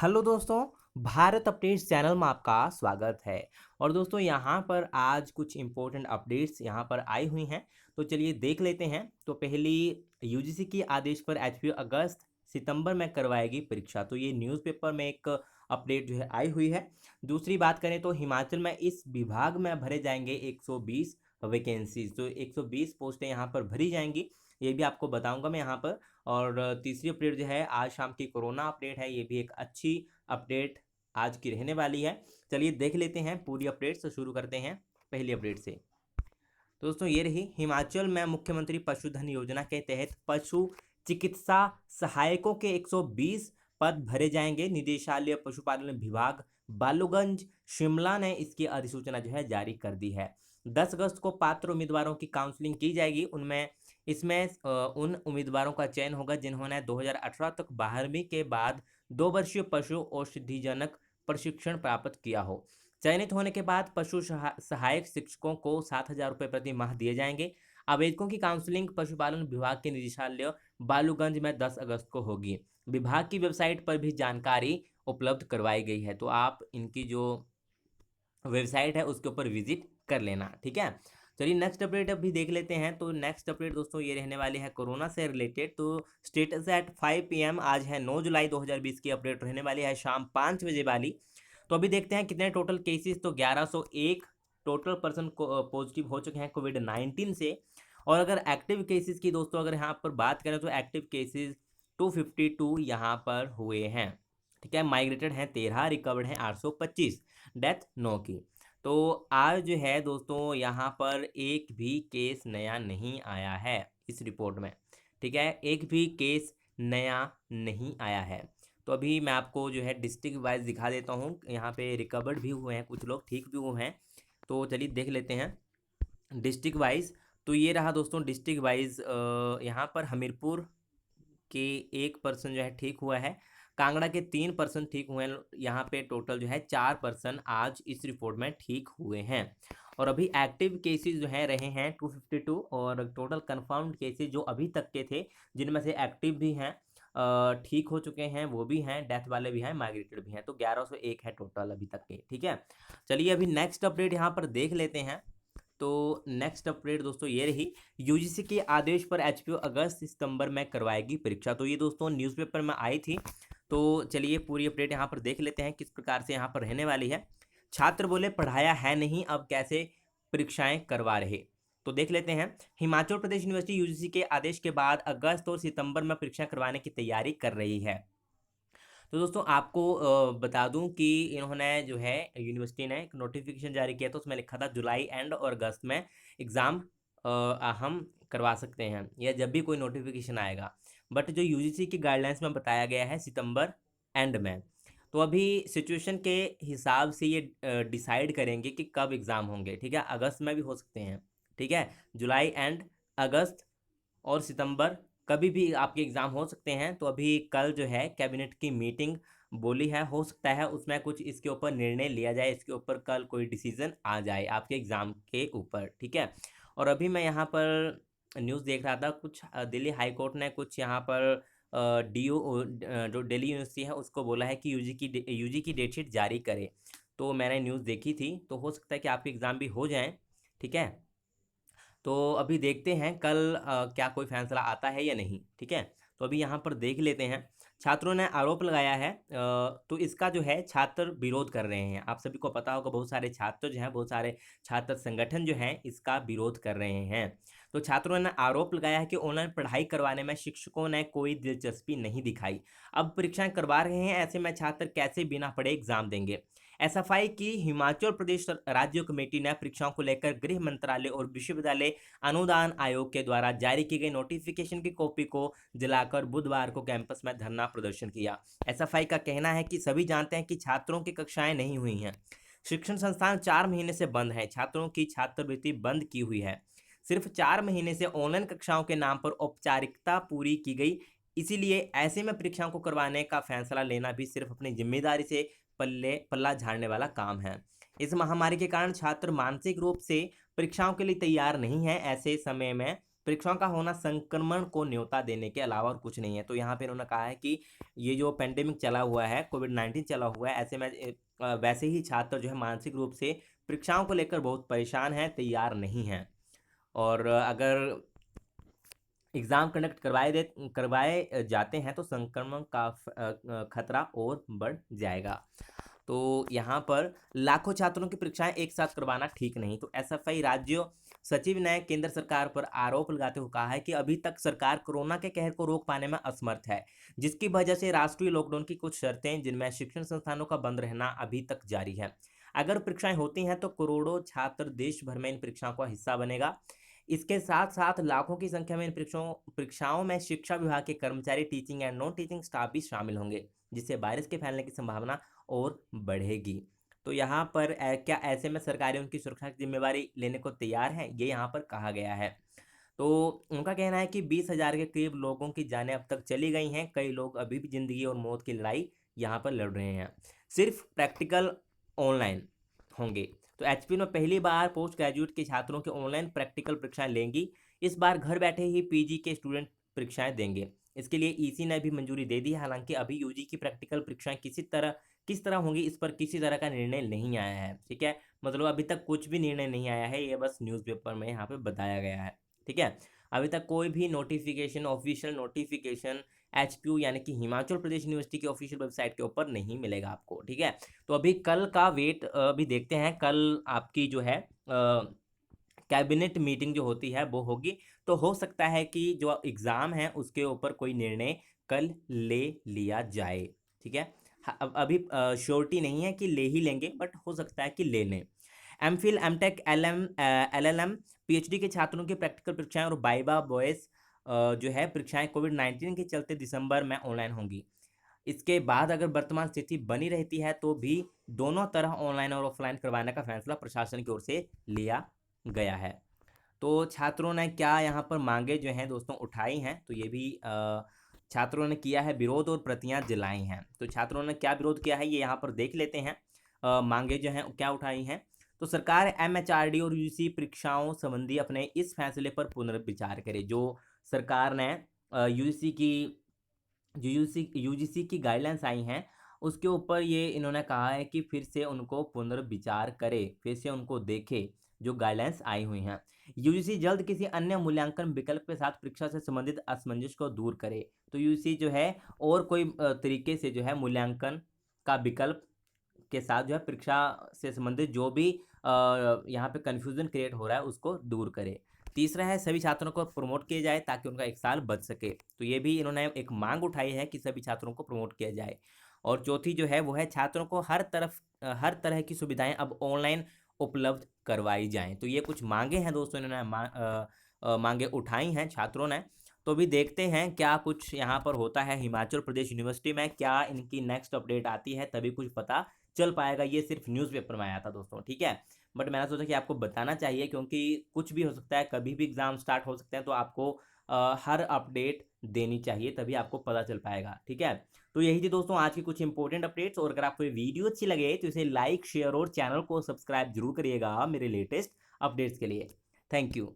Hello दोस्तों, Bharat updates channel में आपका स्वागत है। और दोस्तों यहाँ पर आज कुछ इम्पोर्टेंट अपडेट्स यहाँ पर आई हुई हैं, तो चलिए देख लेते हैं। तो पहली, यूजीसी के आदेश पर एचपीयू अगस्त सितंबर में करवाएगी परीक्षा, तो ये न्यूज़पेपर में एक अपडेट जो है आई हुई है। दूसरी बात करें तो हिमाचल में इस विभाग में भरे जाएंगे 120 वैकेंसीज, तो 120 पोस्टें यहाँ पर भरी जाएंगी, ये भी आपको बताऊंगा मैं यहाँ पर। और तीसरी अपडेट जो है आज शाम की कोरोना अपडेट है, ये भी एक अच्छी अपडेट आज की रहने वाली है। चलिए देख लेते हैं पूरी अपडेट, तो शुरू करते हैं पहली अपडेट से। तो दोस्तों ये रही, हिमाचल में मुख्यमंत्री पशुधन योजना के तहत पशु चिकित्सा सहायकों के 120 पद भरे जाएंगे। निदेशालय पशुपालन विभाग बालूगंज शिमला ने इसकी अधिसूचना जो है जारी कर दी है। 10 अगस्त को पात्र उम्मीदवारों की काउंसलिंग की जाएगी। उनमें इसमें उन उम्मीदवारों का चयन होगा जिन्होंने 2018 तक 12वीं के बाद 2 वर्षीय पशु औषधिजनक प्रशिक्षण प्राप्त किया हो। चयनित होने के बाद पशु सहायक शिक्षकों को 7,000 रुपये प्रति माह दिए जाएंगे। आवेदकों की काउंसलिंग पशुपालन विभाग के निदेशालय बालूगंज में 10 अगस्त को होगी। विभाग की वेबसाइट पर भी जानकारी उपलब्ध करवाई गई है, तो आप इनकी जो वेबसाइट है उसके ऊपर विजिट कर लेना, ठीक है। चलिए नेक्स्ट अपडेट अभी देख लेते हैं। तो नेक्स्ट अपडेट दोस्तों ये रहने वाली है कोरोना से रिलेटेड। तो स्टेटस एट 5 PM, आज है 9 जुलाई 2020 की अपडेट रहने वाली है शाम 5 बजे वाली। तो अभी देखते हैं कितने टोटल केसेस। तो 1101 टोटल पर्सन पॉजिटिव हो चुके हैं कोविड-19 से। और अगर एक्टिव केसेस की दोस्तों अगर यहाँ पर बात करें तो एक्टिव केसेस 252 यहाँ पर हुए हैं, ठीक है। माइग्रेटेड हैं 13, रिकवर्ड हैं 825, डेथ 9 की। तो आज जो है दोस्तों यहाँ पर एक भी केस नया नहीं आया है इस रिपोर्ट में, ठीक है। एक भी केस नया नहीं आया है। तो अभी मैं आपको जो है डिस्ट्रिक्ट वाइज दिखा देता हूँ। यहाँ पे रिकवर्ड भी हुए हैं, कुछ लोग ठीक भी हुए हैं। तो चलिए देख लेते हैं डिस्ट्रिक्ट वाइज। तो ये रहा दोस्तों डिस्ट्रिक्ट वाइज। यहाँ पर हमीरपुर के 1 पर्सन जो है ठीक हुआ है। कांगड़ा के 3 पर्सन ठीक हुए हैं। यहाँ पे टोटल जो है 4 पर्सन आज इस रिपोर्ट में ठीक हुए हैं। और अभी एक्टिव केसेस जो हैं रहे हैं 252, और टोटल कंफर्म्ड केसेस जो अभी तक के थे जिनमें से एक्टिव भी हैं, ठीक हो चुके हैं वो भी हैं, डेथ वाले भी हैं, माइग्रेटेड भी हैं। तो 1101 है टोटल अभी तक के, ठीक है। चलिए अभी नेक्स्ट अपडेट यहाँ पर देख लेते हैं। तो नेक्स्ट अपडेट दोस्तों ये रही, यूजीसी के आदेश पर एचपीयू अगस्त सितंबर में करवाएगी परीक्षा। तो ये दोस्तों न्यूज़पेपर में आई थी। तो चलिए पूरी अपडेट यहाँ पर देख लेते हैं किस प्रकार से यहाँ पर रहने वाली है। छात्र बोले पढ़ाया है नहीं, अब कैसे परीक्षाएं करवा रहे। तो देख लेते हैं। हिमाचल प्रदेश यूनिवर्सिटी यूजीसी के आदेश के बाद अगस्त और सितंबर में परीक्षा करवाने की तैयारी कर रही है। तो दोस्तों आपको बता दूं कि इन्होंने जो है यूनिवर्सिटी ने एक नोटिफिकेशन जारी किया, तो उसमें लिखा था जुलाई एंड और अगस्त में एग्ज़ाम हम करवा सकते हैं, या जब भी कोई नोटिफिकेशन आएगा। बट जो यूजीसी की गाइडलाइंस में बताया गया है सितंबर एंड में। तो अभी सिचुएशन के हिसाब से ये डिसाइड करेंगे कि कब एग्ज़ाम होंगे, ठीक है। अगस्त में भी हो सकते हैं, ठीक है। जुलाई एंड, अगस्त और सितंबर, कभी भी आपके एग्ज़ाम हो सकते हैं। तो अभी कल जो है कैबिनेट की मीटिंग बोली है, हो सकता है उसमें कुछ इसके ऊपर निर्णय लिया जाए, इसके ऊपर कल कोई डिसीजन आ जाए आपके एग्ज़ाम के ऊपर, ठीक है। और अभी मैं यहाँ पर न्यूज़ देख रहा था, कुछ दिल्ली हाई कोर्ट ने कुछ यहाँ पर डीयू जो दिल्ली यूनिवर्सिटी है उसको बोला है कि यूजी की डेटशीट जारी करे। तो मैंने न्यूज़ देखी थी, तो हो सकता है कि आपके एग्ज़ाम भी हो जाएँ, ठीक है। तो अभी देखते हैं कल क्या कोई फैसला आता है या नहीं, ठीक है। तो अभी यहाँ पर देख लेते हैं। छात्रों ने आरोप लगाया है, तो इसका जो है छात्र विरोध कर रहे हैं। आप सभी को पता होगा बहुत सारे छात्र जो हैं, बहुत सारे छात्र संगठन जो हैं इसका विरोध कर रहे हैं। तो छात्रों ने आरोप लगाया है कि ऑनलाइन पढ़ाई करवाने में शिक्षकों ने कोई दिलचस्पी नहीं दिखाई। अब परीक्षाएं करवा रहे हैं, ऐसे में छात्र कैसे बिना पढ़े एग्जाम देंगे। एसएफआई की हिमाचल प्रदेश राज्य कमेटी ने परीक्षाओं को लेकर गृह मंत्रालय और विश्वविद्यालय अनुदान आयोग के द्वारा जारी की गई नोटिफिकेशन की कॉपी को जलाकर बुधवार को कैंपस में धरना प्रदर्शन किया। एसएफआई का कहना है कि सभी जानते हैं कि छात्रों की कक्षाएं नहीं हुई हैं। शिक्षण संस्थान 4 महीने से बंद है, छात्रों की छात्रवृत्ति बंद की हुई है। सिर्फ 4 महीने से ऑनलाइन कक्षाओं के नाम पर औपचारिकता पूरी की गई, इसीलिए ऐसे में परीक्षाओं को करवाने का फैसला लेना भी सिर्फ अपनी जिम्मेदारी से पल्ला झाड़ने वाला काम है। इस महामारी के कारण छात्र मानसिक रूप से परीक्षाओं के लिए तैयार नहीं है। ऐसे समय में परीक्षाओं का होना संक्रमण को न्योता देने के अलावा और कुछ नहीं है। तो यहाँ पे इन्होंने कहा है कि ये जो पेंडेमिक चला हुआ है, कोविड-19 चला हुआ है, ऐसे में वैसे ही छात्र जो है मानसिक रूप से परीक्षाओं को लेकर बहुत परेशान हैं, तैयार नहीं हैं। और अगर एग्ज़ाम कंडक्ट करवाए जाते हैं तो संक्रमण का खतरा और बढ़ जाएगा। तो यहाँ पर लाखों छात्रों की परीक्षाएं एक साथ करवाना ठीक नहीं। तो एसएफआई राज्य सचिव ने केंद्र सरकार पर आरोप लगाते हुए कहा है कि अभी तक सरकार कोरोना के कहर को रोक पाने में असमर्थ है, जिसकी वजह से राष्ट्रीय लॉकडाउन की कुछ शर्तें, जिनमें शिक्षण संस्थानों का बंद रहना, अभी तक जारी है। अगर परीक्षाएं होती हैं तो करोड़ों छात्र देश भर में इन परीक्षाओं का हिस्सा बनेगा। इसके साथ साथ लाखों की संख्या में इन परीक्षाओं में शिक्षा विभाग के कर्मचारी, teaching and non teaching staff भी शामिल होंगे, जिससे वायरस के फैलने की संभावना और बढ़ेगी। तो यहाँ पर क्या ऐसे में सरकारें उनकी सुरक्षा की जिम्मेवारी लेने को तैयार है, ये यहाँ पर कहा गया है। तो उनका कहना है कि 20,000 के करीब लोगों की जानें अब तक चली गई हैं। कई लोग अभी भी जिंदगी और मौत की लड़ाई यहाँ पर लड़ रहे हैं। सिर्फ प्रैक्टिकल ऑनलाइन होंगे। तो एचपी में पहली बार पोस्ट ग्रेजुएट के छात्रों के ऑनलाइन प्रैक्टिकल परीक्षाएं लेंगी। इस बार घर बैठे ही पीजी के स्टूडेंट परीक्षाएं देंगे। इसके लिए ईसी ने भी मंजूरी दे दी है। हालांकि अभी यूजी की प्रैक्टिकल परीक्षाएं किस तरह होंगी, इस पर किसी तरह का निर्णय नहीं आया है। ठीक है, मतलब अभी तक कुछ भी निर्णय नहीं आया है, ये बस न्यूज़पेपर में यहाँ पे बताया गया है। ठीक है, अभी तक कोई भी नोटिफिकेशन, ऑफिशियल नोटिफिकेशन एचपीयू यानी कि हिमाचल प्रदेश यूनिवर्सिटी की ऑफिशियल वेबसाइट के ऊपर नहीं मिलेगा आपको। ठीक है, तो अभी कल का वेट अभी देखते हैं। कल आपकी जो है कैबिनेट मीटिंग जो होती है वो होगी, तो हो सकता है कि जो एग्ज़ाम है उसके ऊपर कोई निर्णय कल ले लिया जाए। ठीक है, अब अभी श्योरिटी नहीं है कि ले ही लेंगे, बट हो सकता है कि ले लें। एमफिल, एमटेक, एलएलएम, पीएचडी के छात्रों की प्रैक्टिकल परीक्षाएं और वाइवा बॉयस जो है परीक्षाएं कोविड-19 के चलते दिसंबर में ऑनलाइन होंगी। इसके बाद अगर वर्तमान स्थिति बनी रहती है तो भी दोनों तरह ऑनलाइन और ऑफलाइन करवाने का फैसला प्रशासन की ओर से लिया गया है। तो छात्रों ने क्या यहाँ पर मांगे जो हैं दोस्तों उठाई हैं, तो ये भी छात्रों ने किया है विरोध और प्रतियां जलाई हैं। तो छात्रों ने क्या विरोध किया है ये यहाँ पर देख लेते हैं। मांगे जो हैं क्या उठाई हैं। तो सरकार एमएचआरडी और यूजीसी परीक्षाओं संबंधी अपने इस फैसले पर पुनर्विचार करे। जो सरकार ने यूजीसी की गाइडलाइंस आई हैं उसके ऊपर ये इन्होंने कहा है कि फिर से उनको पुनर्विचार करे, फिर से उनको देखे जो गाइडलाइंस आई हुई हैं। यूजीसी जल्द किसी अन्य मूल्यांकन विकल्प के साथ परीक्षा से संबंधित असमंजस को दूर करे। तो यूजीसी जो है और कोई तरीके से जो है मूल्यांकन का विकल्प के साथ जो है परीक्षा से संबंधित जो भी यहाँ पे कन्फ्यूजन क्रिएट हो रहा है उसको दूर करे। तीसरा है सभी छात्रों को प्रमोट किया जाए ताकि उनका एक साल बच सके। तो ये भी इन्होंने एक मांग उठाई है कि सभी छात्रों को प्रमोट किया जाए। और चौथी जो है वो है छात्रों को हर तरह की सुविधाएं अब ऑनलाइन उपलब्ध करवाई जाएं। तो ये कुछ मांगे हैं दोस्तों, इन्होंने मांगे उठाई हैं छात्रों ने। तो भी देखते हैं क्या कुछ यहाँ पर होता है हिमाचल प्रदेश यूनिवर्सिटी में, क्या इनकी नेक्स्ट अपडेट आती है तभी कुछ पता चल पाएगा। ये सिर्फ न्यूज़पेपर में आया था दोस्तों। ठीक है, बट मैंने सोचा कि आपको बताना चाहिए क्योंकि कुछ भी हो सकता है, कभी भी एग्ज़ाम स्टार्ट हो सकते हैं, तो आपको हर अपडेट देनी चाहिए तभी आपको पता चल पाएगा। ठीक है, तो यही थी दोस्तों आज की कुछ इंपॉर्टेंट अपडेट्स। और अगर आपको ये वीडियो अच्छी लगे तो इसे लाइक, शेयर और चैनल को सब्सक्राइब जरूर करिएगा मेरे लेटेस्ट अपडेट्स के लिए। Thank you.